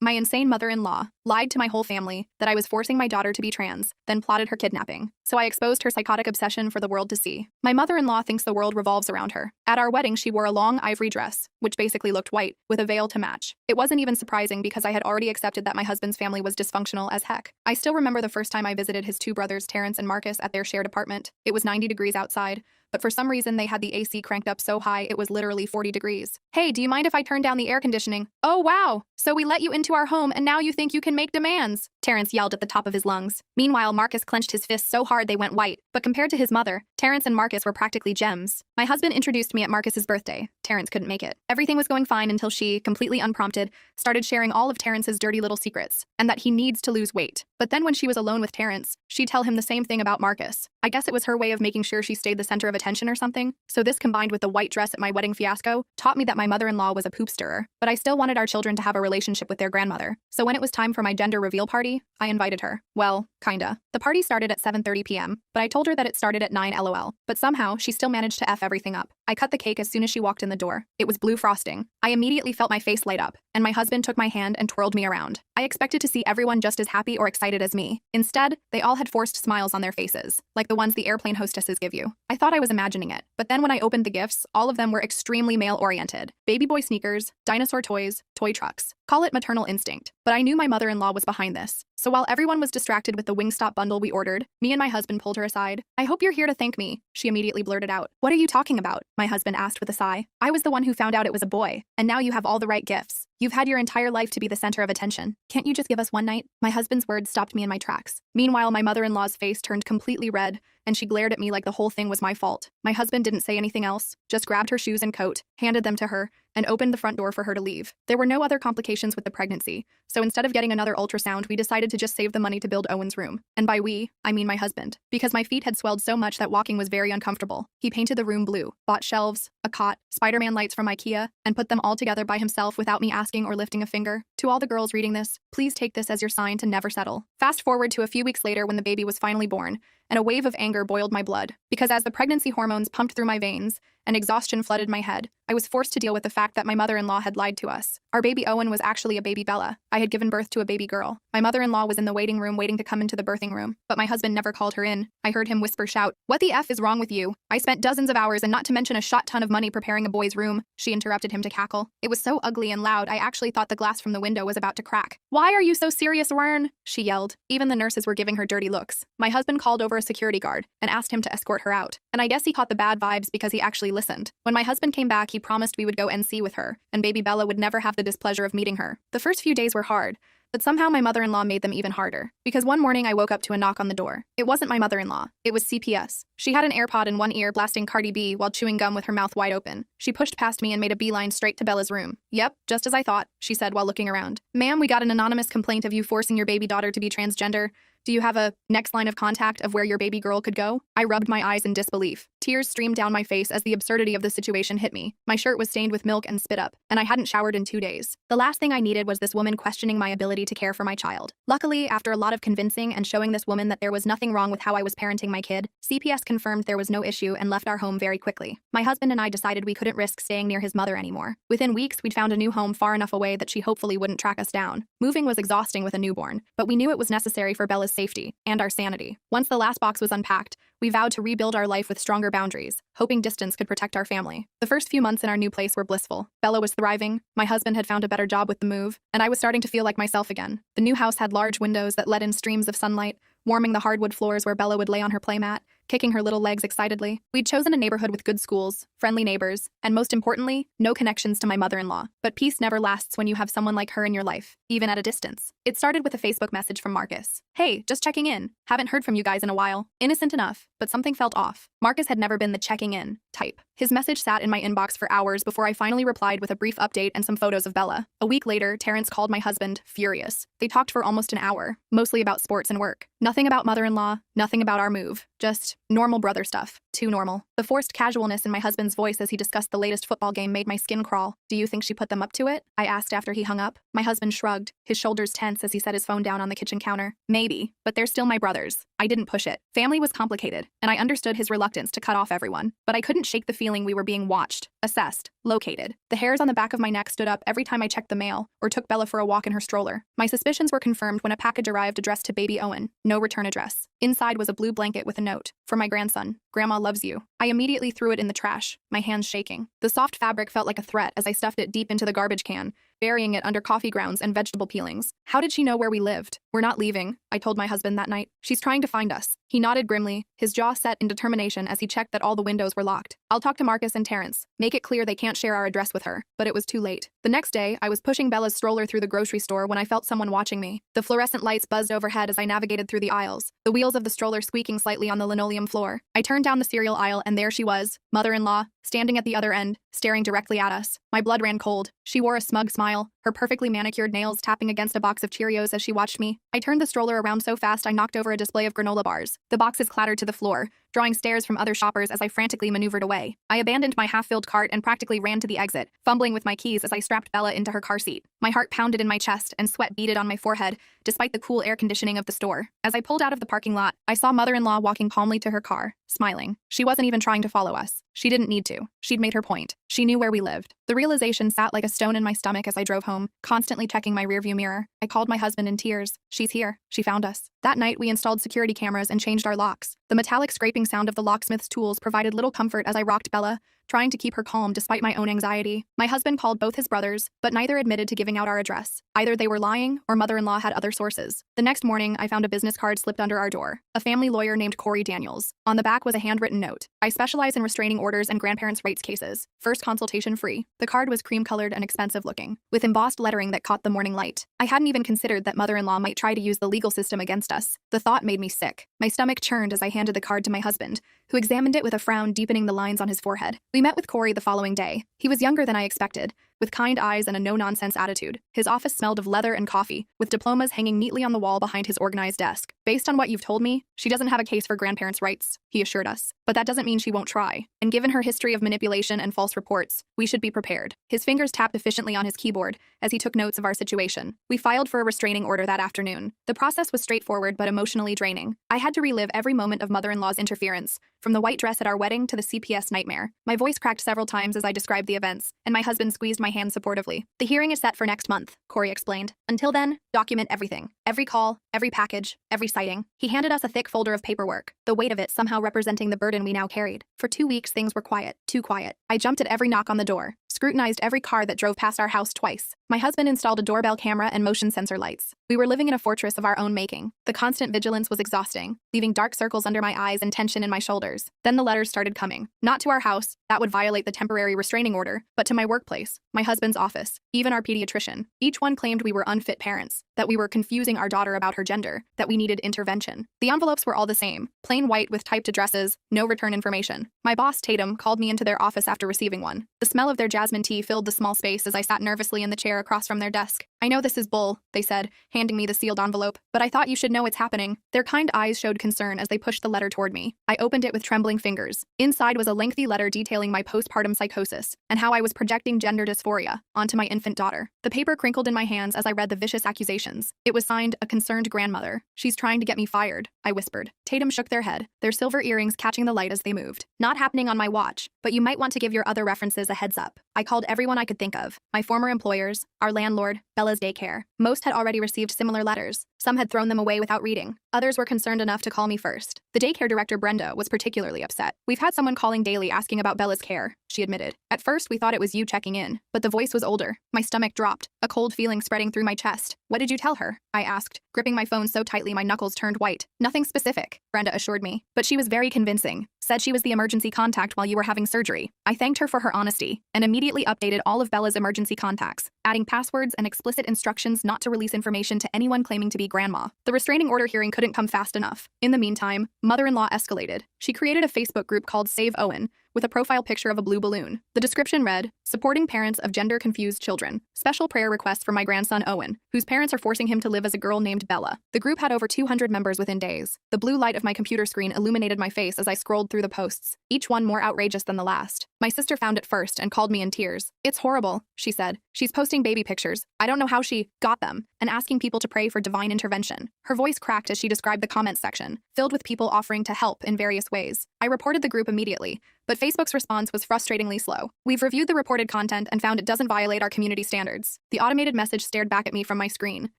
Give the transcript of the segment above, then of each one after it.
My insane mother-in-law lied to my whole family that I was forcing my daughter to be trans, then plotted her kidnapping. So I exposed her psychotic obsession for the world to see. My mother-in-law thinks the world revolves around her. At our wedding, she wore a long ivory dress, which basically looked white, with a veil to match. It wasn't even surprising because I had already accepted that my husband's family was dysfunctional as heck. I still remember the first time I visited his two brothers, Terrence and Marcus, at their shared apartment. It was 90 degrees outside, but for some reason they had the AC cranked up so high it was literally 40 degrees. Hey, do you mind if I turn down the air conditioning? Oh wow, so we let you into our home and now you think you can make demands, Terrence yelled at the top of his lungs. Meanwhile, Marcus clenched his fists so hard they went white, but compared to his mother, Terrence and Marcus were practically gems. My husband introduced me at Marcus's birthday. Terrence couldn't make it. Everything was going fine until she, completely unprompted, started sharing all of Terrence's dirty little secrets, and that he needs to lose weight. But then when she was alone with Terrence, she'd tell him the same thing about Marcus. I guess it was her way of making sure she stayed the center of attention or something. So this, combined with the white dress at my wedding fiasco, taught me that my mother-in-law was a poop stirrer. But I still wanted our children to have a relationship with their grandmother. So when it was time for my gender reveal party, I invited her. Well, kinda. The party started at 7:30 p.m., but I told her that it started at 9 LOL. But somehow, she still managed to F everything up. I cut the cake as soon as she walked in the door. It was blue frosting. I immediately felt my face light up, and my husband took my hand and twirled me around. I expected to see everyone just as happy or excited as me. Instead, they all had forced smiles on their faces, like the ones the airplane hostesses give you. I thought I was imagining it, but then when I opened the gifts, all of them were extremely male-oriented. Baby boy sneakers, dinosaur toys, toy trucks. Call it maternal instinct. But I knew my mother-in-law was behind this. So while everyone was distracted with the Wingstop bundle we ordered, me and my husband pulled her aside. I hope you're here to thank me, she immediately blurted out. What are you talking about? My husband asked with a sigh. I was the one who found out it was a boy, and now you have all the right gifts. You've had your entire life to be the center of attention. Can't you just give us one night? My husband's words stopped me in my tracks. Meanwhile, my mother-in-law's face turned completely red, and she glared at me like the whole thing was my fault. My husband didn't say anything else, just grabbed her shoes and coat, handed them to her, and opened the front door for her to leave. There were no other complications with the pregnancy, so instead of getting another ultrasound, we decided to just save the money to build Owen's room. And by we, I mean my husband, because my feet had swelled so much that walking was very uncomfortable. He painted the room blue, bought shelves, a cot, Spider-Man lights from IKEA, and put them all together by himself without me asking or lifting a finger. To all the girls reading this, please take this as your sign to never settle. Fast forward to a few weeks later when the baby was finally born, and a wave of anger boiled my blood, because as the pregnancy hormones pumped through my veins and exhaustion flooded my head, I was forced to deal with the fact that my mother-in-law had lied to us. Our baby Owen was actually a baby Bella. I had given birth to a baby girl. My mother-in-law was in the waiting room waiting to come into the birthing room, but my husband never called her in. I heard him whisper shout, "What the F is wrong with you? I spent dozens of hours and not to mention a shot ton of money preparing a boy's room." She interrupted him to cackle. It was so ugly and loud I actually thought the glass from the window was about to crack. "Why are you so serious, Wern?" she yelled. Even the nurses were giving her dirty looks. My husband called over a security guard and asked him to escort her out. And I guess he caught the bad vibes because he actually listened. When my husband came back, he promised we would go NC with her, and baby Bella would never have the displeasure of meeting her. The first few days were hard, but somehow my mother-in-law made them even harder. Because one morning I woke up to a knock on the door. It wasn't my mother-in-law. It was CPS. She had an AirPod in one ear blasting Cardi B while chewing gum with her mouth wide open. She pushed past me and made a beeline straight to Bella's room. "Yep, just as I thought," she said while looking around. "Ma'am, we got an anonymous complaint of you forcing your baby daughter to be transgender. Do you have a next line of contact of where your baby girl could go?" I rubbed my eyes in disbelief. Tears streamed down my face as the absurdity of the situation hit me. My shirt was stained with milk and spit up, and I hadn't showered in 2 days. The last thing I needed was this woman questioning my ability to care for my child. Luckily, after a lot of convincing and showing this woman that there was nothing wrong with how I was parenting my kid, CPS confirmed there was no issue and left our home very quickly. My husband and I decided we couldn't risk staying near his mother anymore. Within weeks, we'd found a new home far enough away that she hopefully wouldn't track us down. Moving was exhausting with a newborn, but we knew it was necessary for Bella's safety and our sanity. Once the last box was unpacked, we vowed to rebuild our life with stronger boundaries, hoping distance could protect our family. The first few months in our new place were blissful. Bella was thriving, my husband had found a better job with the move, and I was starting to feel like myself again. The new house had large windows that let in streams of sunlight, warming the hardwood floors where Bella would lay on her playmat, kicking her little legs excitedly. We'd chosen a neighborhood with good schools, friendly neighbors, and most importantly, no connections to my mother-in-law. But peace never lasts when you have someone like her in your life, even at a distance. It started with a Facebook message from Marcus. "Hey, just checking in. Haven't heard from you guys in a while." Innocent enough, but something felt off. Marcus had never been the checking in type. His message sat in my inbox for hours before I finally replied with a brief update and some photos of Bella. A week later, Terrence called my husband, furious. They talked for almost an hour, mostly about sports and work. Nothing about mother-in-law, nothing about our move. Just, Normal brother stuff. Too normal. The forced casualness in my husband's voice as he discussed the latest football game made my skin crawl. Do you think she put them up to it? I asked after he hung up. My husband shrugged, his shoulders tense as he set his phone down on the kitchen counter. Maybe, but they're still my brothers. I didn't push it. Family was complicated, and I understood his reluctance to cut off everyone. But I couldn't shake the feeling we were being watched, assessed, located. The hairs on the back of my neck stood up every time I checked the mail or took Bella for a walk in her stroller. My suspicions were confirmed when a package arrived addressed to baby Owen. No return address. Inside was a blue blanket with a note. For my grandson. Grandma loves you. I immediately threw it in the trash, my hands shaking. The soft fabric felt like a threat as I stuffed it deep into the garbage can, burying it under coffee grounds and vegetable peelings. How did she know where we lived? We're not leaving, I told my husband that night. She's trying to find us. He nodded grimly, his jaw set in determination as he checked that all the windows were locked. I'll talk to Marcus and Terrence. Make it clear they can't share our address with her. But it was too late. The next day, I was pushing Bella's stroller through the grocery store when I felt someone watching me. The fluorescent lights buzzed overhead as I navigated through the aisles, the wheels of the stroller squeaking slightly on the linoleum floor. I turned down the cereal aisle and there she was, mother-in-law, standing at the other end, staring directly at us. My blood ran cold. She wore a smug smile, her perfectly manicured nails tapping against a box of Cheerios as she watched me. I turned the stroller around so fast I knocked over a display of granola bars. The boxes clattered to the floor, drawing stares from other shoppers as I frantically maneuvered away. I abandoned my half-filled cart and practically ran to the exit, fumbling with my keys as I strapped Bella into her car seat. My heart pounded in my chest and sweat beaded on my forehead, despite the cool air conditioning of the store. As I pulled out of the parking lot, I saw mother-in-law walking calmly to her car, smiling. She wasn't even trying to follow us. She didn't need to. She'd made her point. She knew where we lived. The realization sat like a stone in my stomach as I drove home, constantly checking my rearview mirror. I called my husband in tears. She's here. She found us. That night, we installed security cameras and changed our locks. The metallic scraping sound of the locksmith's tools provided little comfort as I rocked Bella, trying to keep her calm despite my own anxiety. My husband called both his brothers, but neither admitted to giving out our address. Either they were lying or mother-in-law had other sources. The next morning, I found a business card slipped under our door. A family lawyer named Corey Daniels. On the back was a handwritten note. I specialize in restraining orders and grandparents' rights cases. First consultation free. The card was cream-colored and expensive looking, with embossed lettering that caught the morning light. I hadn't even considered that mother-in-law might try to use the legal system against us. The thought made me sick. My stomach churned as I handed the card to my husband, who examined it with a frown deepening the lines on his forehead. We met with Corey the following day. He was younger than I expected, with kind eyes and a no-nonsense attitude. His office smelled of leather and coffee, with diplomas hanging neatly on the wall behind his organized desk. Based on what you've told me, she doesn't have a case for grandparents' rights, he assured us. But that doesn't mean she won't try. And given her history of manipulation and false reports, we should be prepared. His fingers tapped efficiently on his keyboard as he took notes of our situation. We filed for a restraining order that afternoon. The process was straightforward but emotionally draining. I had to relive every moment of mother-in-law's interference, from the white dress at our wedding to the CPS nightmare. My voice cracked several times as I described the events, and my husband squeezed my hand supportively. The hearing is set for next month, Corey explained. Until then, document everything. Every call, every package, every sighting. He handed us a thick folder of paperwork, the weight of it somehow representing the burden we now carried. For 2 weeks, things were quiet, too quiet. I jumped at every knock on the door, scrutinized every car that drove past our house twice. My husband installed a doorbell camera and motion sensor lights. We were living in a fortress of our own making. The constant vigilance was exhausting, leaving dark circles under my eyes and tension in my shoulders. Then the letters started coming. Not to our house, that would violate the temporary restraining order, but to my workplace, my husband's office, even our pediatrician. Each one claimed we were unfit parents, that we were confusing our daughter about her gender, that we needed intervention. The envelopes were all the same, plain white with typed addresses, no return information. My boss, Tatum, called me into their office after receiving one. The smell of their jasmine tea filled the small space as I sat nervously in the chair across from their desk. I know this is bull, they said, handing me the sealed envelope, but I thought you should know it's happening. Their kind eyes showed concern as they pushed the letter toward me. I opened it with trembling fingers. Inside was a lengthy letter detailing my postpartum psychosis and how I was projecting gender dysphoria onto my infant daughter. The paper crinkled in my hands as I read the vicious accusations. It was signed, "A concerned grandmother. She's trying to get me fired," I whispered. Tatum shook their head, their silver earrings catching the light as they moved. "Not happening on my watch, but you might want to give your other references a heads up." I called everyone I could think of. My former employers, our landlord, Bella's daycare. Most had already received similar letters. Some had thrown them away without reading. Others were concerned enough to call me first. The daycare director, Brenda, was particularly upset. "We've had someone calling daily asking about Bella's care," she admitted. "At first, we thought it was you checking in, but the voice was older." My stomach dropped, a cold feeling spreading through my chest. "What did you tell her?" I asked, gripping my phone so tightly my knuckles turned white. "Nothing specific," Brenda assured me, "but she was very convincing. Said she was the emergency contact while you were having surgery." I thanked her for her honesty and immediately updated all of Bella's emergency contacts, adding passwords and explicit instructions not to release information to anyone claiming to be grandma. The restraining order hearing couldn't come fast enough. In the meantime, mother-in-law escalated. She created a Facebook group called Save Owen, with a profile picture of a blue balloon. The description read, "Supporting parents of gender-confused children. Special prayer request for my grandson Owen, whose parents are forcing him to live as a girl named Bella." The group had over 200 members within days. The blue light of my computer screen illuminated my face as I scrolled through the posts, each one more outrageous than the last. My sister found it first and called me in tears. "It's horrible," she said. "She's posting baby pictures. I don't know how she got them," and asking people to pray for divine intervention. Her voice cracked as she described the comment section, filled with people offering to help in various ways. I reported the group immediately, but Facebook's response was frustratingly slow. "We've reviewed the reported content and found it doesn't violate our community standards." The automated message stared back at me from my screen,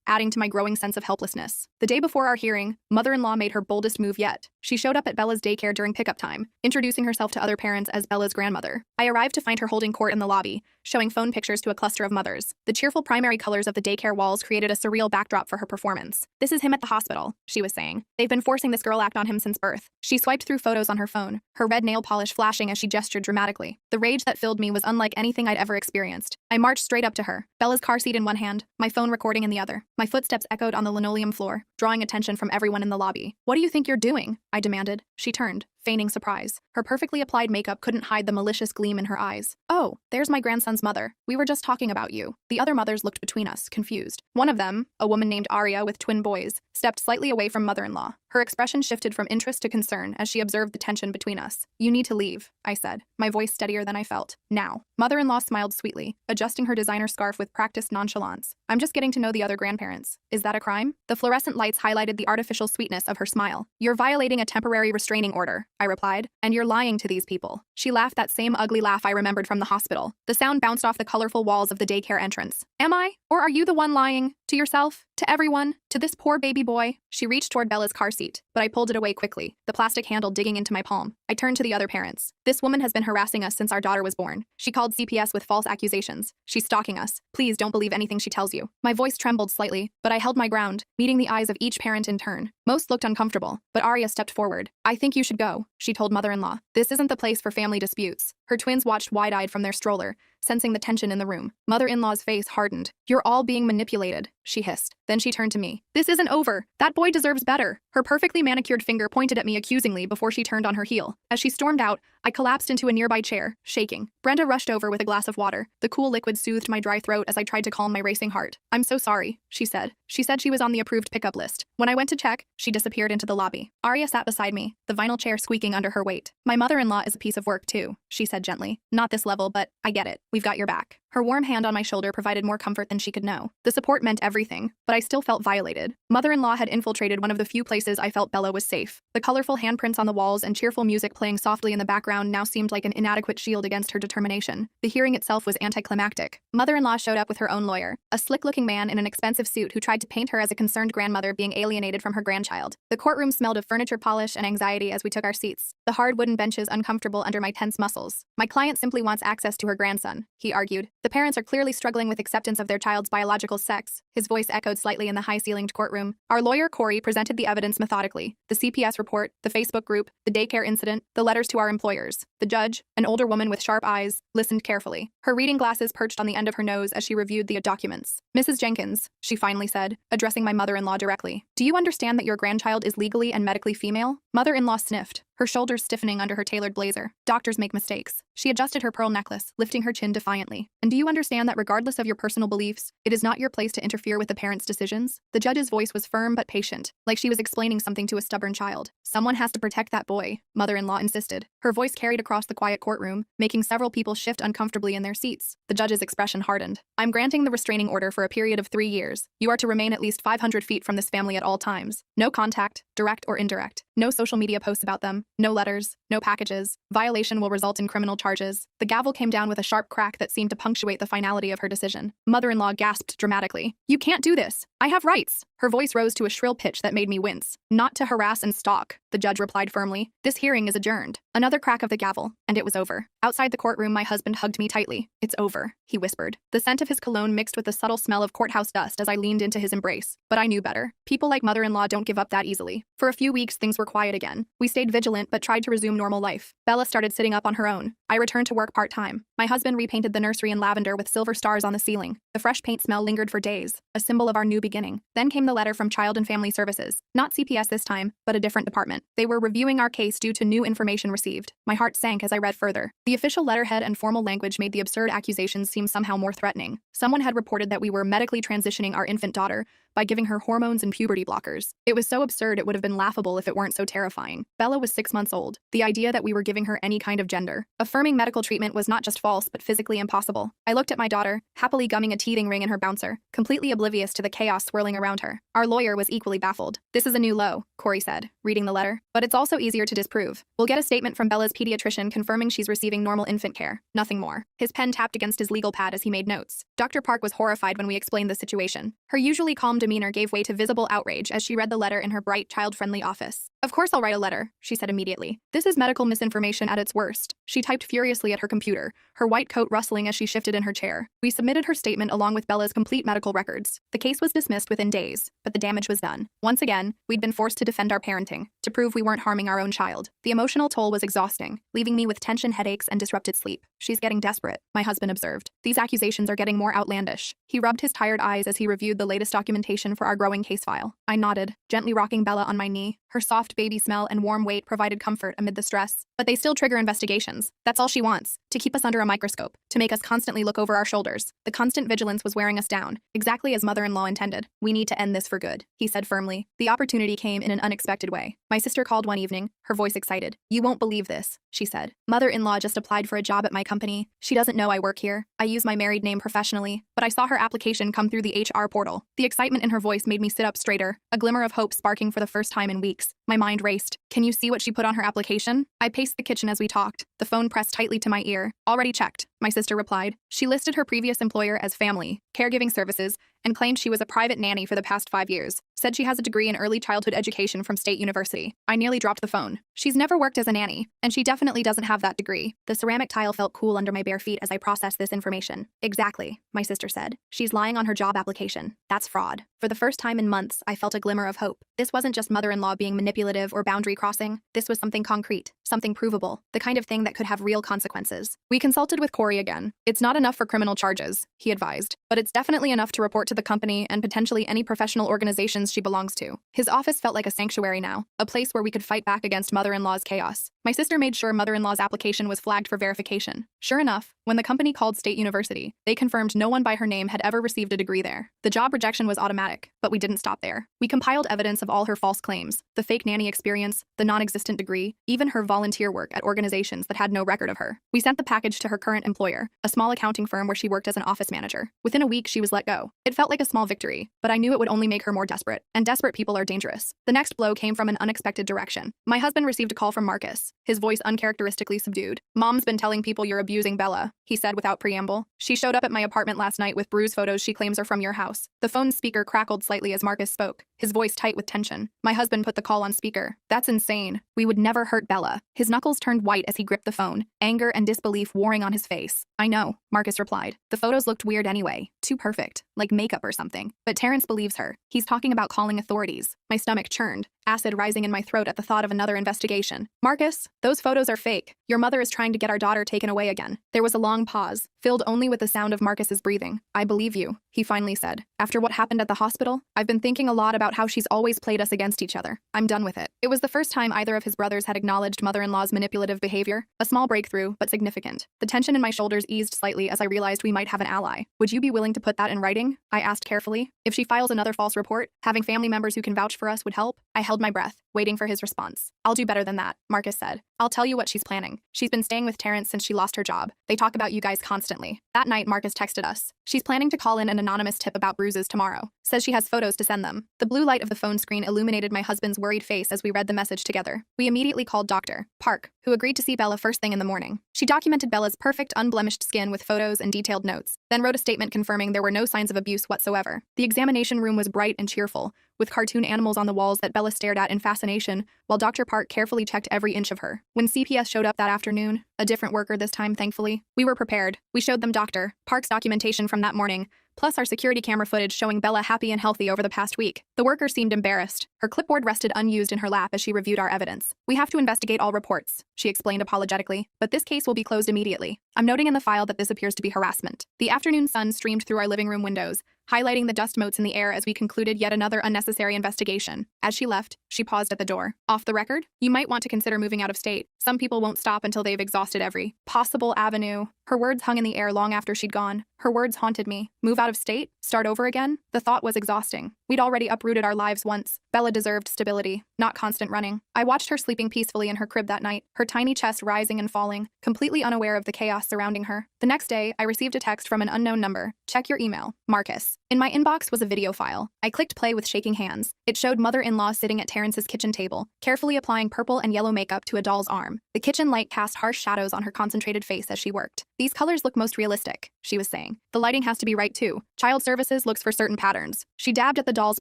adding to my growing sense of helplessness. The day before our hearing, mother-in-law made her boldest move yet. She showed up at Bella's daycare during pickup time, introducing herself to other parents as Bella's grandmother. I arrived to find her holding court in the lobby, showing phone pictures to a cluster of mothers. The cheerful primary colors of the daycare walls created a surreal backdrop for her performance. "This is him at the hospital," she was saying. "They've been forcing this girl act on him since birth." She swiped through photos on her phone, her red nail polish flashing as she gestured dramatically. The rage that filled me was unlike anything I'd ever experienced. I marched straight up to her, Bella's car seat in one hand, my phone recording in the other. My footsteps echoed on the linoleum floor, drawing attention from everyone in the lobby. "What do you think you're doing?" I demanded. She turned, feigning surprise. Her perfectly applied makeup couldn't hide the malicious gleam in her eyes. "Oh, there's my grandson's mother. We were just talking about you." The other mothers looked between us, confused. One of them, a woman named Aria with twin boys, stepped slightly away from mother-in-law. Her expression shifted from interest to concern as she observed the tension between us. "You need to leave," I said, my voice steadier than I felt. "Now." Mother-in-law smiled sweetly, adjusting her designer scarf with practiced nonchalance. "I'm just getting to know the other grandparents. Is that a crime?" The fluorescent lights highlighted the artificial sweetness of her smile. "You're violating a temporary restraining order," I replied, "and you're lying to these people." She laughed that same ugly laugh I remembered from the hospital. The sound bounced off the colorful walls of the daycare entrance. "Am I? Or are you the one lying? To yourself? To everyone? To this poor baby boy?" She reached toward Bella's car seat, but I pulled it away quickly, the plastic handle digging into my palm. I turned to the other parents. "This woman has been harassing us since our daughter was born. She called CPS with false accusations. She's stalking us. Please don't believe anything she tells you." My voice trembled slightly, but I held my ground, meeting the eyes of each parent in turn. Most looked uncomfortable, but Aria stepped forward. "I think you should go," she told mother-in-law. "This isn't the place for family disputes." Her twins watched wide-eyed from their stroller, sensing the tension in the room. Mother-in-law's face hardened. "You're all being manipulated," she hissed. Then she turned to me. "This isn't over. That boy deserves better." Her perfectly manicured finger pointed at me accusingly before she turned on her heel. As she stormed out, I collapsed into a nearby chair, shaking. Brenda rushed over with a glass of water. The cool liquid soothed my dry throat as I tried to calm my racing heart. "I'm so sorry," she said. She said she was on the approved pickup list. When I went to check, she disappeared into the lobby. Aria sat beside me, the vinyl chair squeaking under her weight. "My mother-in-law is a piece of work too," she said gently. "Not this level, but I get it. We've got your back." Her warm hand on my shoulder provided more comfort than she could know. The support meant everything, but I still felt violated. Mother-in-law had infiltrated one of the few places I felt Bella was safe. The colorful handprints on the walls and cheerful music playing softly in the background now seemed like an inadequate shield against her determination. The hearing itself was anticlimactic. Mother-in-law showed up with her own lawyer, a slick-looking man in an expensive suit who tried to paint her as a concerned grandmother being alienated from her grandchild. The courtroom smelled of furniture polish and anxiety as we took our seats, the hard wooden benches uncomfortable under my tense muscles. "My client simply wants access to her grandson," he argued. "The parents are clearly struggling with acceptance of their child's biological sex." His voice echoed slightly in the high-ceilinged courtroom. Our lawyer, Corey, presented the evidence methodically. The CPS report, the Facebook group, the daycare incident, the letters to our employers. The judge, an older woman with sharp eyes, listened carefully. Her reading glasses perched on the end of her nose as she reviewed the documents. "Mrs. Jenkins," she finally said, addressing my mother-in-law directly, "do you understand that your grandchild is legally and medically female?" Mother-in-law sniffed, her shoulders stiffening under her tailored blazer. "Doctors make mistakes." She adjusted her pearl necklace, lifting her chin defiantly. "And do you understand that regardless of your personal beliefs, it is not your place to interfere with the parents' decisions?" The judge's voice was firm but patient, like she was explaining something to a stubborn child. "Someone has to protect that boy," mother-in-law insisted. Her voice carried across the quiet courtroom, making several people shift uncomfortably in their seats. The judge's expression hardened. "I'm granting the restraining order for a period of 3 years. You are to remain at least 500 feet from this family at all times. No contact, direct or indirect. No social media posts about them. No letters. No packages. Violation will result in criminal charges." The gavel came down with a sharp crack that seemed to punctuate the finality of her decision. Mother-in-law gasped dramatically. "You can't do this. I have rights." Her voice rose to a shrill pitch that made me wince. "Not to harass and stalk," the judge replied firmly. "This hearing is adjourned." Another crack of the gavel, and it was over. Outside the courtroom, my husband hugged me tightly. "It's over," he whispered. The scent of his cologne mixed with the subtle smell of courthouse dust as I leaned into his embrace. But I knew better. People like mother-in-law don't give up that easily. For a few weeks, things were quiet again. We stayed vigilant but tried to resume normal life. Bella started sitting up on her own. I returned to work part-time. My husband repainted the nursery in lavender with silver stars on the ceiling. The fresh paint smell lingered for days, a symbol of our new beginning. Then came the letter from Child and Family Services. Not CPS this time, but a different department. They were reviewing our case due to new information received. My heart sank as I read further. The official letterhead and formal language made the absurd accusations seem somehow more threatening. Someone had reported that we were medically transitioning our infant daughter by giving her hormones and puberty blockers. It was so absurd it would have been laughable if it weren't so terrifying. Bella was 6 months old. The idea that we were giving her any kind of gender affirming medical treatment was not just false but physically impossible. I looked at my daughter, happily gumming a teething ring in her bouncer, completely oblivious to the chaos swirling around her. Our lawyer was equally baffled. "This is a new low," Corey said, reading the letter. "But it's also easier to disprove. We'll get a statement from Bella's pediatrician confirming she's receiving normal infant care. Nothing more." His pen tapped against his legal pad as he made notes. Dr. Park was horrified when we explained the situation. Her usually calm demeanor gave way to visible outrage as she read the letter in her bright, child-friendly office. "Of course I'll write a letter," she said immediately. "This is medical misinformation at its worst." She typed furiously at her computer, her white coat rustling as she shifted in her chair. We submitted her statement along with Bella's complete medical records. The case was dismissed within days, but the damage was done. Once again, we'd been forced to defend our parenting, to prove we weren't harming our own child. The emotional toll was exhausting, leaving me with tension, headaches, and disrupted sleep. "She's getting desperate," my husband observed. "These accusations are getting more outlandish." He rubbed his tired eyes as he reviewed the latest documentation for our growing case file. I nodded, gently rocking Bella on my knee. Her soft baby smell and warm weight provided comfort amid the stress. "But they still trigger investigations. That's all she wants, to keep us under a microscope, to make us constantly look over our shoulders." The constant vigilance was wearing us down, exactly as mother-in-law intended. "We need to end this for good," he said firmly. The opportunity came in an unexpected way. My sister called one evening, her voice excited. "You won't believe this," she said. "Mother-in-law just applied for a job at my company. She doesn't know I work here. I use my married name professionally, but I saw her application come through the HR portal." The excitement in her voice made me sit up straighter, a glimmer of hope sparking for the first time in weeks. My mind raced. "Can you see what she put on her application?" I paced the kitchen as we talked, the phone pressed tightly to my ear. "Already checked," my sister replied. She listed her previous employer as Family Caregiving Services and claimed she was a private nanny for the past 5 years. Said she has a degree in early childhood education from State University. I nearly dropped the phone. She's never worked as a nanny, and she definitely doesn't have that degree. The ceramic tile felt cool under my bare feet as I processed this information. "Exactly," my sister said. "She's lying on her job application. That's fraud." For the first time in months, I felt a glimmer of hope. This wasn't just mother-in-law being manipulative or boundary crossing. This was something concrete, something provable, the kind of thing that could have real consequences. We consulted with Corey again. "It's not enough for criminal charges," he advised, "but it's definitely enough to report to the company and potentially any professional organizations she belongs to." His office felt like a sanctuary now, a place where we could fight back against mother-in-law's chaos. My sister made sure mother-in-law's application was flagged for verification. Sure enough, when the company called State University, they confirmed no one by her name had ever received a degree there. The job rejection was automatic, but we didn't stop there. We compiled evidence of all her false claims, the fake nanny experience, the non-existent degree, even her volunteer work at organizations that had no record of her. We sent the package to her current employer, a small accounting firm where she worked as an office manager. Within a week, she was let go. It felt like a small victory, but I knew it would only make her more desperate, and desperate people are dangerous. The next blow came from an unexpected direction. My husband received a call from Marcus, his voice uncharacteristically subdued. "Mom's been telling people you're abusing Bella," he said without preamble. "She showed up at my apartment last night with bruise photos she claims are from your house." The phone's speaker crackled slightly as Marcus spoke, his voice tight with tension. My husband put the call on speaker. "That's insane. We would never hurt Bella." His knuckles turned white as he gripped the phone, anger and disbelief warring on his face. "I know," Marcus replied. "The photos looked weird anyway. Too perfect, like makeup or something. But Terrence believes her. He's talking about calling authorities." My stomach churned, acid rising in my throat at the thought of another investigation. "Marcus, those photos are fake. Your mother is trying to get our daughter taken away again." There was a long pause, filled only with the sound of Marcus's breathing. "I believe you," he finally said. "After what happened at the hospital, I've been thinking a lot about how she's always played us against each other. I'm done with it." It was the first time either of his brothers had acknowledged mother-in-law's manipulative behavior, a small breakthrough, but significant. The tension in my shoulders eased slightly as I realized we might have an ally. "Would you be willing to put that in writing?" I asked carefully. "If she files another false report, having family members who can vouch for us would help." I held my breath, waiting for his response. "I'll do better than that," Marcus said. "I'll tell you what she's planning. She's been staying with Terrence since she lost her job. They talk about you guys constantly." That night, Marcus texted us. "She's planning to call in an anonymous tip about bruises tomorrow. Says she has photos to send them." The blue light of the phone screen illuminated my husband's worried face as we read the message together. We immediately called Dr. Park, who agreed to see Bella first thing in the morning. She documented Bella's perfect, unblemished skin with photos and detailed notes, then wrote a statement confirming there were no signs of abuse whatsoever. The examination room was bright and cheerful, with cartoon animals on the walls that Bella stared at in fascination, while Dr. Park carefully checked every inch of her. When CPS showed up that afternoon, a different worker this time, thankfully, we were prepared. We showed them Dr. Park's documentation from that morning, plus our security camera footage showing Bella happy and healthy over the past week. The worker seemed embarrassed. Her clipboard rested unused in her lap as she reviewed our evidence. We have to investigate all reports, she explained apologetically, but this case will be closed immediately. I'm noting in the file that this appears to be harassment. The afternoon sun streamed through our living room windows, highlighting the dust motes in the air as we concluded yet another unnecessary investigation. As she left, she paused at the door. Off the record, you might want to consider moving out of state. Some people won't stop until they've exhausted every possible avenue. Her words hung in the air long after she'd gone. Her words haunted me. Move out of state? Start over again? The thought was exhausting. We'd already uprooted our lives once. Bella deserved stability, not constant running. I watched her sleeping peacefully in her crib that night, her tiny chest rising and falling, completely unaware of the chaos surrounding her. The next day, I received a text from an unknown number. Check your email. Marcus. In my inbox was a video file. I clicked play with shaking hands. It showed mother-in-law sitting at Terrence's kitchen table, carefully applying purple and yellow makeup to a doll's arm. The kitchen light cast harsh shadows on her concentrated face as she worked. These colors look most realistic, she was saying. The lighting has to be right too. Child services looks for certain patterns. She dabbed at the doll's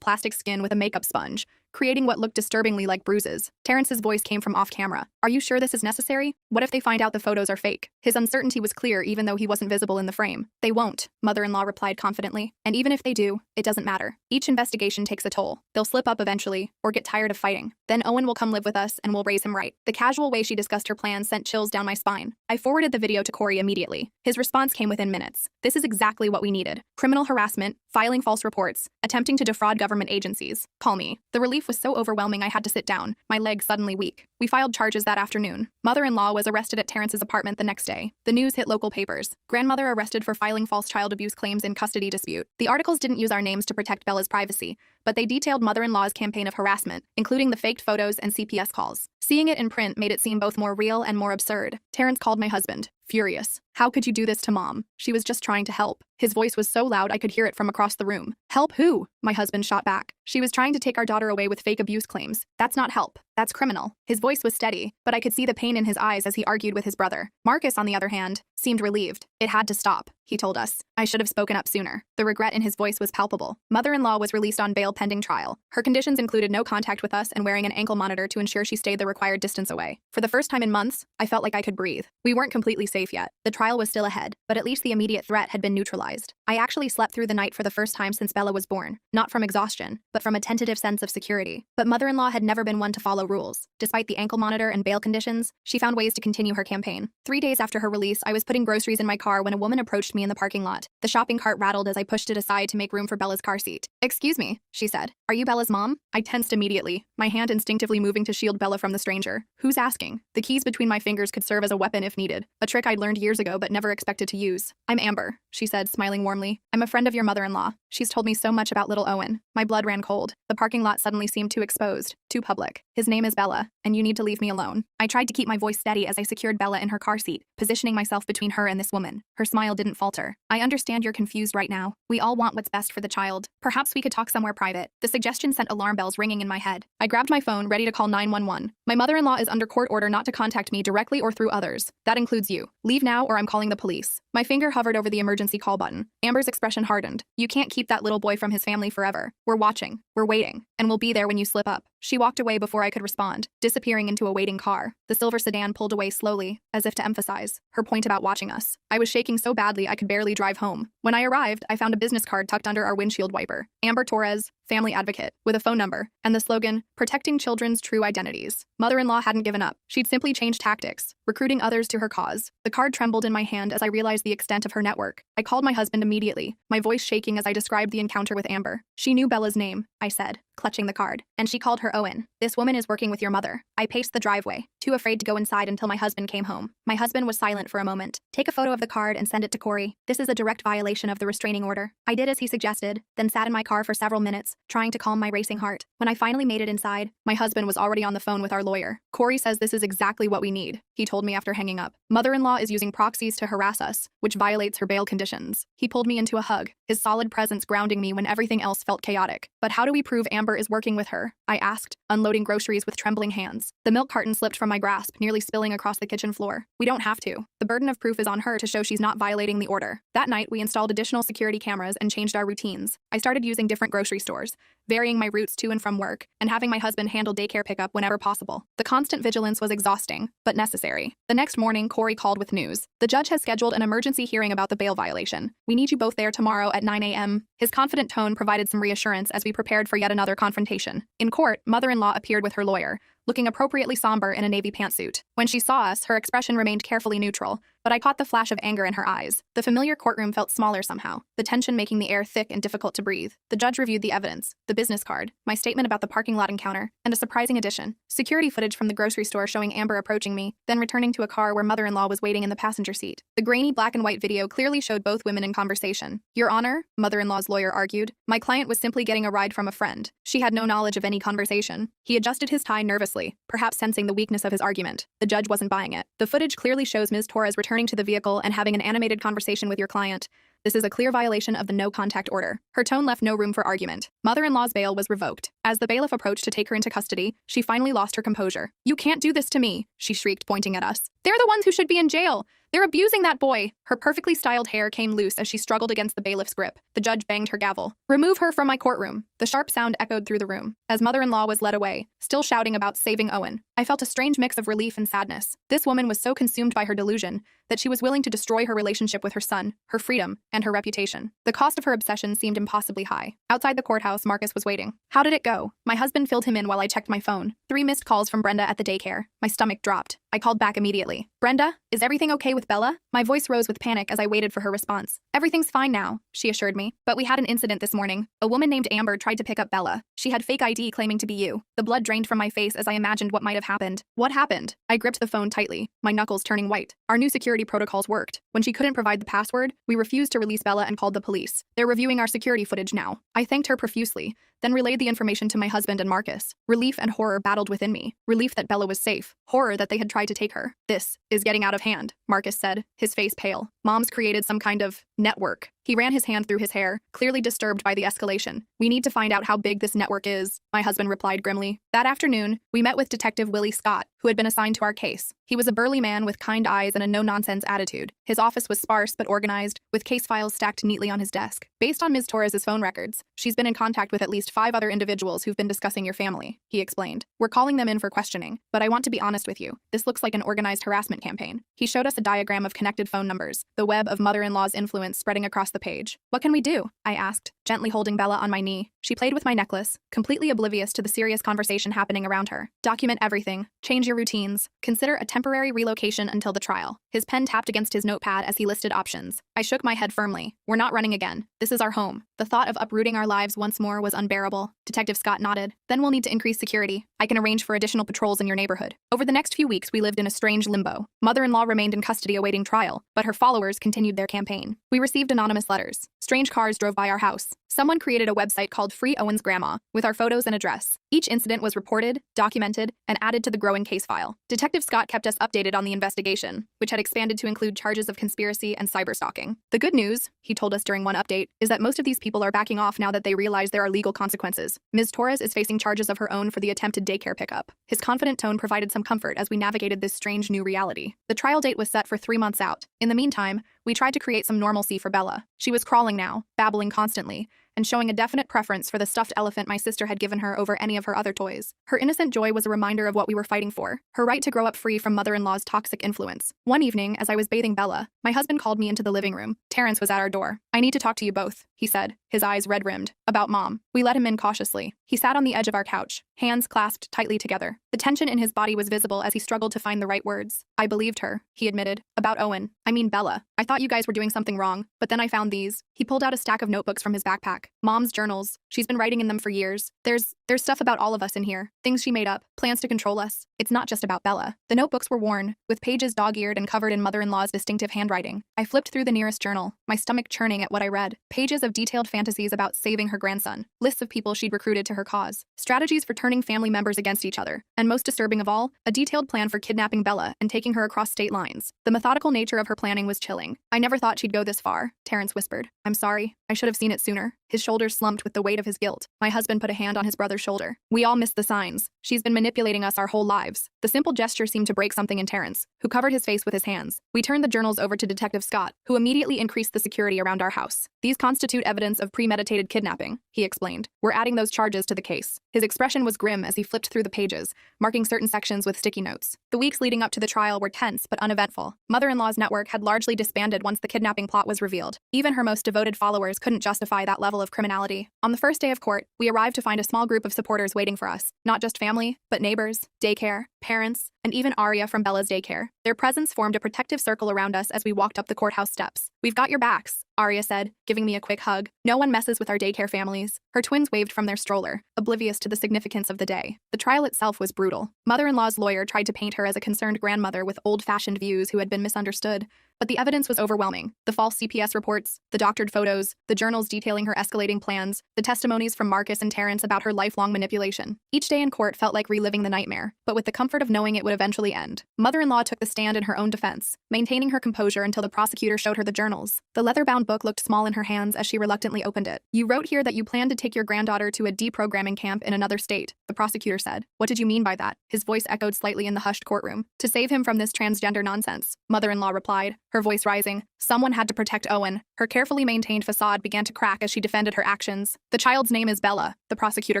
plastic skin with a makeup sponge, creating what looked disturbingly like bruises. Terrence's voice came from off-camera. Are you sure this is necessary? What if they find out the photos are fake? His uncertainty was clear even though he wasn't visible in the frame. They won't, mother-in-law replied confidently. And even if they do, it doesn't matter. Each investigation takes a toll. They'll slip up eventually, or get tired of fighting. Then Owen will come live with us and we'll raise him right. The casual way she discussed her plans sent chills down my spine. I forwarded the video to Corey immediately. His response came within minutes. This is exactly what we needed. Criminal harassment, filing false reports, attempting to defraud government agencies. Call me. The relief was so overwhelming I had to sit down, my legs suddenly weak. We filed charges that afternoon. Mother-in-law was arrested at Terrence's apartment the next day. The news hit local papers. Grandmother arrested for filing false child abuse claims in custody dispute. The articles didn't use our names to protect Bella's privacy, but they detailed mother-in-law's campaign of harassment, including the faked photos and CPS calls. Seeing it in print made it seem both more real and more absurd. Terrence called my husband, furious. How could you do this to Mom? She was just trying to help. His voice was so loud I could hear it from across the room. Help who? My husband shot back. She was trying to take our daughter away with fake abuse claims. That's not help. That's criminal. His voice was steady, but I could see the pain in his eyes as he argued with his brother. Marcus, on the other hand, seemed relieved. It had to stop, he told us. I should have spoken up sooner. The regret in his voice was palpable. Mother-in-law was released on bail pending trial. Her conditions included no contact with us and wearing an ankle monitor to ensure she stayed the required distance away. For the first time in months, I felt like I could breathe. We weren't completely safe yet. The trial was still ahead, but at least the immediate threat had been neutralized. I actually slept through the night for the first time since Bella was born, not from exhaustion, but from a tentative sense of security. But mother-in-law had never been one to follow rules. Despite the ankle monitor and bail conditions, she found ways to continue her campaign. 3 days after her release, I was putting groceries in my car when a woman approached me in the parking lot. The shopping cart rattled as I pushed it aside to make room for Bella's car seat. Excuse me, she said. Are you Bella's mom? I tensed immediately, my hand instinctively moving to shield Bella from the stranger. Who's asking? The keys between my fingers could serve as a weapon if needed, a trick I'd learned years ago but never expected to use. I'm Amber, she said, smiling warmly. I'm a friend of your mother-in-law. She's told me so much about little Owen. My blood ran cold. The parking lot suddenly seemed too exposed, too public. His name is Bella, and you need to leave me alone. I tried to keep my voice steady as I secured Bella in her car seat, positioning myself between her and this woman. Her smile didn't falter. I understand you're confused right now. We all want what's best for the child. Perhaps we could talk somewhere private. The suggestion sent alarm bells ringing in my head. I grabbed my phone, ready to call 911. My mother-in-law is under court order not to contact me directly or through others. That includes you. Leave now or I'm calling the police. My finger hovered over the emergency call button. Amber's expression hardened. You can't keep that little boy from his family forever. We're watching. We're waiting. And we'll be there when you slip up. She walked away before I could respond, disappearing into a waiting car. The silver sedan pulled away slowly, as if to emphasize her point about watching us. I was shaking so badly I could barely drive home. When I arrived, I found a business card tucked under our windshield wiper. Amber Torres, family advocate, with a phone number, and the slogan, protecting children's true identities. Mother-in-law hadn't given up. She'd simply changed tactics, recruiting others to her cause. The card trembled in my hand as I realized the extent of her network. I called my husband immediately, my voice shaking as I described the encounter with Amber. She knew Bella's name, I said, clutching the card, and she called her Owen. This woman is working with your mother. I paced the driveway, too afraid to go inside until my husband came home. My husband was silent for a moment. Take a photo of the card and send it to Corey. This is a direct violation of the restraining order. I did as he suggested, then sat in my car for several minutes, trying to calm my racing heart. When I finally made it inside, my husband was already on the phone with our lawyer. Corey says this is exactly what we need, he told me after hanging up. Mother-in-law is using proxies to harass us, which violates her bail conditions. He pulled me into a hug, his solid presence grounding me when everything else felt chaotic. But how do we prove Amber is working with her? I asked, unloading groceries with trembling hands. The milk carton slipped from my grasp, nearly spilling across the kitchen floor. We don't have to. The burden of proof is on her to show she's not violating the order. That night, we installed additional security cameras and changed our routines. I started using different grocery stores, varying my routes to and from work, and having my husband handle daycare pickup whenever possible. The constant vigilance was exhausting, but necessary. The next morning, Corey called with news. The judge has scheduled an emergency hearing about the bail violation. We need you both there tomorrow at 9 a.m. His confident tone provided some reassurance as we prepared for yet another confrontation. In court, mother-in-law appeared with her lawyer, looking appropriately somber in a navy pantsuit. When she saw us, her expression remained carefully neutral, but I caught the flash of anger in her eyes. The familiar courtroom felt smaller somehow, the tension making the air thick and difficult to breathe. The judge reviewed the evidence, the business card, my statement about the parking lot encounter, and a surprising addition: security footage from the grocery store showing Amber approaching me, then returning to a car where mother-in-law was waiting in the passenger seat. The grainy black and white video clearly showed both women in conversation. Your Honor, mother-in-law's lawyer argued, my client was simply getting a ride from a friend. She had no knowledge of any conversation. He adjusted his tie nervously, perhaps sensing the weakness of his argument. The judge wasn't buying it. The footage clearly shows Ms. Torres returning to the vehicle and having an animated conversation with your client. This is a clear violation of the no-contact order. Her tone left no room for argument. Mother-in-law's bail was revoked. As the bailiff approached to take her into custody, she finally lost her composure. You can't do this to me, she shrieked, pointing at us. They're the ones who should be in jail. They're abusing that boy. Her perfectly styled hair came loose as she struggled against the bailiff's grip. The judge banged her gavel. Remove her from my courtroom. The sharp sound echoed through the room as mother-in-law was led away, still shouting about saving Owen. I felt a strange mix of relief and sadness. This woman was so consumed by her delusion that she was willing to destroy her relationship with her son, her freedom, and her reputation. The cost of her obsession seemed impossibly high. Outside the courthouse, Marcus was waiting. How did it go? My husband filled him in while I checked my phone. 3 missed calls from Brenda at the daycare. My stomach dropped. I called back immediately. Brenda, is everything okay with Bella? My voice rose with panic as I waited for her response. Everything's fine now, she assured me. But we had an incident this morning. A woman named Amber tried to pick up Bella. She had fake ID claiming to be you. The blood drained from my face as I imagined what might have happened. What happened? I gripped the phone tightly, my knuckles turning white. Our new security protocols worked. When she couldn't provide the password, we refused to release Bella and called the police. They're reviewing our security footage now. I thanked her profusely, then relayed the information to my husband and Marcus. Relief and horror battled within me. Relief that Bella was safe. Horror that they had tried to take her. This is getting out of hand, Marcus said, his face pale. Mom's created some kind of network. He ran his hand through his hair, clearly disturbed by the escalation. We need to find out how big this network is, my husband replied grimly. That afternoon, we met with Detective Willie Scott, who had been assigned to our case. He was a burly man with kind eyes and a no-nonsense attitude. His office was sparse but organized, with case files stacked neatly on his desk. Based on Ms. Torres' phone records, she's been in contact with at least 5 other individuals who've been discussing your family, he explained. We're calling them in for questioning, but I want to be honest with you. This looks like an organized harassment campaign. He showed us a diagram of connected phone numbers, the web of mother-in-law's influence spreading across the page. What can we do? I asked, gently holding Bella on my knee. She played with my necklace, completely oblivious to the serious conversation happening around her. Document everything. Change your routines. Consider a temporary relocation until the trial. His pen tapped against his notepad as he listed options. I shook my head firmly. We're not running again. This is our home. The thought of uprooting our lives once more was unbearable. Detective Scott nodded. Then we'll need to increase security. I can arrange for additional patrols in your neighborhood. Over the next few weeks, we lived in a strange limbo. Mother-in-law remained in custody awaiting trial, but her followers continued their campaign. We received anonymous letters. Strange cars drove by our house. Someone created a website called Free Owen's Grandma, with our photos and address. Each incident was reported, documented, and added to the growing case file. Detective Scott kept us updated on the investigation, which had expanded to include charges of conspiracy and cyberstalking. The good news, he told us during one update, is that most of these people are backing off now that they realize there are legal consequences. Ms. Torres is facing charges of her own for the attempted daycare pickup. His confident tone provided some comfort as we navigated this strange new reality. The trial date was set for 3 months out. In the meantime, we tried to create some normalcy for Bella. She was crawling now, babbling constantly, and showing a definite preference for the stuffed elephant my sister had given her over any of her other toys. Her innocent joy was a reminder of what we were fighting for, her right to grow up free from mother-in-law's toxic influence. One evening, as I was bathing Bella, my husband called me into the living room. Terrence was at our door. I need to talk to you both, he said, his eyes red-rimmed. About Mom. We let him in cautiously. He sat on the edge of our couch, hands clasped tightly together. The tension in his body was visible as he struggled to find the right words. I believed her, he admitted. About Owen. I mean Bella. I thought you guys were doing something wrong, but then I found these. He pulled out a stack of notebooks from his backpack. Mom's journals. She's been writing in them for years. There's stuff about all of us in here. Things she made up. Plans to control us. It's not just about Bella. The notebooks were worn, with pages dog-eared and covered in mother-in-law's distinctive handwriting. I flipped through the nearest journal, my stomach churning at what I read. Pages of detailed fantasies about saving her grandson. Lists of people she'd recruited to her cause. Strategies for turning family members against each other. And And most disturbing of all, a detailed plan for kidnapping Bella and taking her across state lines. The methodical nature of her planning was chilling. I never thought she'd go this far, Terrence whispered. I'm sorry. I should have seen it sooner. His shoulders slumped with the weight of his guilt. My husband put a hand on his brother's shoulder. We all missed the signs. She's been manipulating us our whole lives. The simple gesture seemed to break something in Terrence, who covered his face with his hands. We turned the journals over to Detective Scott, who immediately increased the security around our house. These constitute evidence of premeditated kidnapping, he explained. We're adding those charges to the case. His expression was grim as he flipped through the pages, marking certain sections with sticky notes. The weeks leading up to the trial were tense but uneventful. Mother-in-law's network had largely disbanded once the kidnapping plot was revealed. Even her most devoted followers couldn't justify that level of criminality. On the first day of court, we arrived to find a small group of supporters waiting for us. Not just family, but neighbors, daycare, parents, and even Arya from Bella's daycare. Their presence formed a protective circle around us as we walked up the courthouse steps. We've got your backs, Arya said, giving me a quick hug. No one messes with our daycare families. Her twins waved from their stroller, oblivious to the significance of the day. The trial itself was brutal. Mother-in-law's lawyer tried to paint her as a concerned grandmother with old-fashioned views who had been misunderstood. But the evidence was overwhelming. The false CPS reports, the doctored photos, the journals detailing her escalating plans, the testimonies from Marcus and Terrence about her lifelong manipulation. Each day in court felt like reliving the nightmare, but with the comfort of knowing it would eventually end. Mother-in-law took the stand in her own defense, maintaining her composure until the prosecutor showed her the journals. The leather-bound book looked small in her hands as she reluctantly opened it. You wrote here that you planned to take your granddaughter to a deprogramming camp in another state, the prosecutor said. What did you mean by that? His voice echoed slightly in the hushed courtroom. To save him from this transgender nonsense, mother-in-law replied, her voice rising. Someone had to protect Owen. Her carefully maintained facade began to crack as she defended her actions. The child's name is Bella, the prosecutor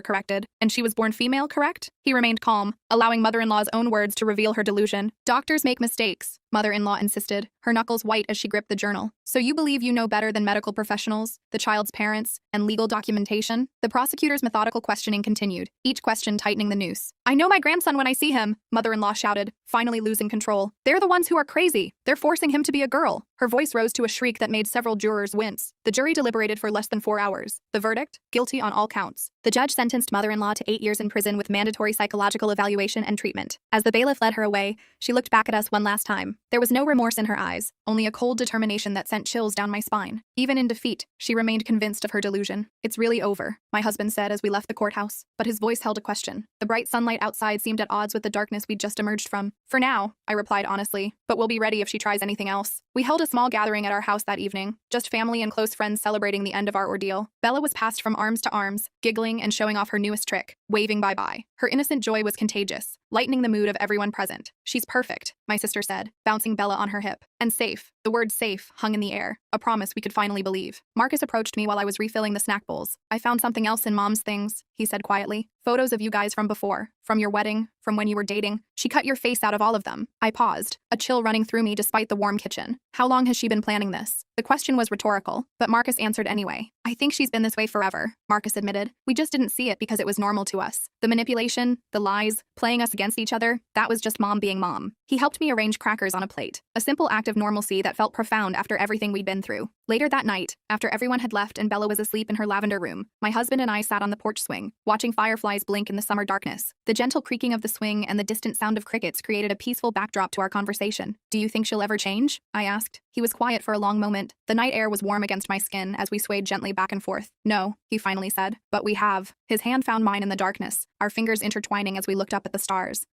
corrected, and she was born female, correct? He remained calm, allowing mother-in-law's own words to reveal her delusion. Doctors make mistakes, mother-in-law insisted, her knuckles white as she gripped the journal. So you believe you know better than medical professionals, the child's parents, and legal documentation? The prosecutor's methodical questioning continued, each question tightening the noose. I know my grandson when I see him, mother-in-law shouted, finally losing control. They're the ones who are crazy. They're forcing him to be a girl. Her voice rose to a shriek that made several jurors wince. The jury deliberated for less than 4 hours. The verdict? Guilty on all counts. The judge sentenced mother-in-law to 8 years in prison with mandatory psychological evaluation and treatment. As the bailiff led her away, she looked back at us one last time. There was no remorse in her eyes, only a cold determination that sent chills down my spine. Even in defeat, she remained convinced of her delusion. It's really over, my husband said as we left the courthouse. But his voice held a question. The bright sunlight outside seemed at odds with the darkness we'd just emerged from. For now, I replied honestly, but we'll be ready if she tries anything else. We held a small gathering at our house that evening, just family and close friends celebrating the end of our ordeal. Bella was passed from arms to arms, giggling and showing off her newest trick, waving bye-bye. Her innocent joy was contagious, lightening the mood of everyone present. She's perfect, my sister said, bouncing Bella on her hip. And safe. The word safe hung in the air, a promise we could finally believe. Marcus approached me while I was refilling the snack bowls. I found something else in Mom's things, he said quietly. Photos of you guys from before, from your wedding, from when you were dating. She cut your face out of all of them. I paused, a chill running through me despite the warm kitchen. How long has she been planning this? The question was rhetorical, but Marcus answered anyway. I think she's been this way forever, Marcus admitted. We just didn't see it because it was normal to us. The manipulation, the lies, playing us against each other, that was just Mom being Mom. He helped me arrange crackers on a plate, a simple act of normalcy that felt profound after everything we'd been through. Later that night, after everyone had left and Bella was asleep in her lavender room, my husband and I sat on the porch swing, watching fireflies blink in the summer darkness. The gentle creaking of the swing and the distant sound of crickets created a peaceful backdrop to our conversation. Do you think she'll ever change? I asked. He was quiet for a long moment. The night air was warm against my skin as we swayed gently back and forth. No, he finally said. But we have. His hand found mine in the darkness, our fingers intertwining as we looked up at the stars.